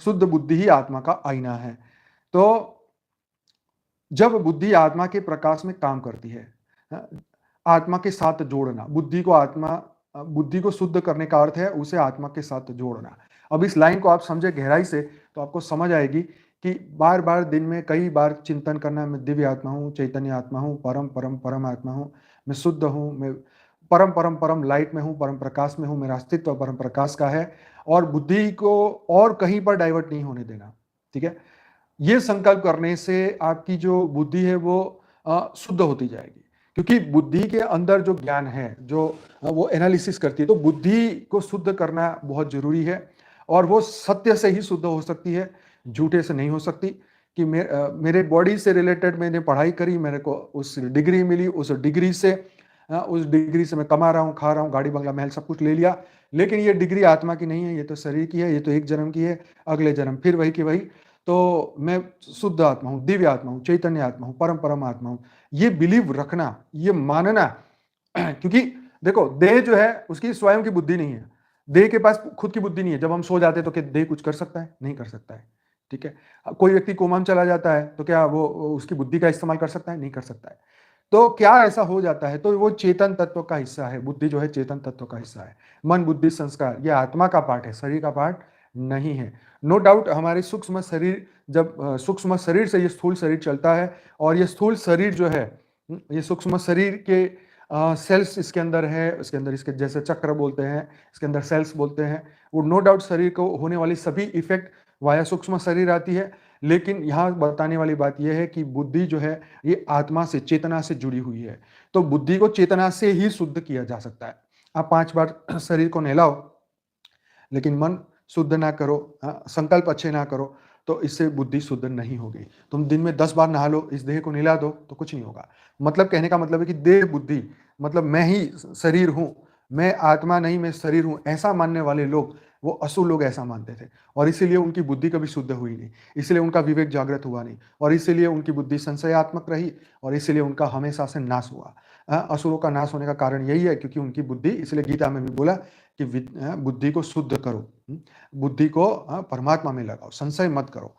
शुद्ध बुद्धि ही आत्मा का आईना है। तो जब बुद्धि आत्मा के प्रकाश में काम करती है, आत्मा के साथ जोड़ना, बुद्धि को शुद्ध करने का अर्थ है उसे आत्मा के साथ जोड़ना। अब इस लाइन को आप समझे गहराई से तो आपको समझ आएगी कि बार बार दिन में कई बार चिंतन करना, मैं दिव्य आत्मा हूँ, चैतन्य आत्मा हूँ, परम परम परम आत्मा हूँ, मैं शुद्ध हूँ, मैं परम परम परम लाइट में हूँ, परम प्रकाश में हूँ, मेरा अस्तित्व परम प्रकाश का है, और बुद्धि को और कहीं पर डाइवर्ट नहीं होने देना। ठीक है, ये संकल्प करने से आपकी जो बुद्धि है वो शुद्ध होती जाएगी, क्योंकि बुद्धि के अंदर जो ज्ञान है, जो वो एनालिसिस करती है, तो बुद्धि को शुद्ध करना बहुत जरूरी है। और वो सत्य से ही शुद्ध हो सकती है, झूठे से नहीं हो सकती। कि मेरे बॉडी से रिलेटेड मैंने पढ़ाई करी, मेरे को उस डिग्री मिली, उस डिग्री से मैं कमा रहा हूँ, खा रहा हूँ, गाड़ी बंगला महल सब कुछ ले लिया, लेकिन ये डिग्री आत्मा की नहीं है, ये तो शरीर की है, ये तो एक जन्म की है, अगले जन्म फिर वही की वही। तो मैं शुद्ध आत्मा हूँ, दिव्य आत्मा हूँ, चैतन्य आत्मा हूँ, परम परम आत्मा हूँ, ये बिलीव रखना, ये मानना। क्योंकि देखो, देह जो है उसकी स्वयं की बुद्धि नहीं है, देह के पास खुद की बुद्धि नहीं है। जब हम सो जाते हैं तो क्या देह कुछ कर सकता है? नहीं कर सकता है। ठीक है, कोई व्यक्ति कोमा में चला जाता है तो क्या वो उसकी बुद्धि का इस्तेमाल कर सकता है? नहीं कर सकता है। तो क्या ऐसा हो जाता है? तो वो चेतन तत्व का हिस्सा है, बुद्धि जो है चेतन तत्व का हिस्सा है। मन बुद्धि संस्कार ये आत्मा का पार्ट है, शरीर का पार्ट नहीं है। नो डाउट हमारे सूक्ष्म शरीर, जब सूक्ष्म शरीर से ये स्थूल शरीर चलता है, और ये स्थूल शरीर जो है, ये सूक्ष्म शरीर के सेल्स इसके अंदर है, इसके अंदर इसके जैसे चक्र बोलते हैं, इसके अंदर सेल्स बोलते हैं, वो नो डाउट शरीर को होने वाली सभी इफेक्ट वाया सूक्ष्म शरीर आती है। लेकिन यहाँ बताने वाली बात यह है कि बुद्धि जो है ये आत्मा से, चेतना से जुड़ी हुई है। तो बुद्धि को चेतना से ही शुद्ध किया जा सकता है। आप 5 बार शरीर को नहलाओ, लेकिन मन शुद्ध ना करो, संकल्प अच्छे ना करो, तो इससे बुद्धि शुद्ध नहीं होगी। तुम दिन में 10 बार नहा लो, इस देह को नहला दो, तो कुछ नहीं होगा। मतलब कहने का मतलब है कि देह बुद्धि, मतलब मैं ही शरीर हूं, मैं आत्मा नहीं, मैं शरीर हूं, ऐसा मानने वाले लोग, वो असुर लोग ऐसा मानते थे, और इसीलिए उनकी बुद्धि कभी शुद्ध हुई नहीं, इसलिए उनका विवेक जागृत हुआ नहीं, और इसीलिए उनकी बुद्धि संशयात्मक रही, और इसीलिए उनका हमेशा से नाश हुआ। असुरों का नाश होने का कारण यही है, क्योंकि उनकी बुद्धि, इसलिए गीता में भी बोला कि बुद्धि को शुद्ध करो, बुद्धि को परमात्मा में लगाओ, संशय मत करो।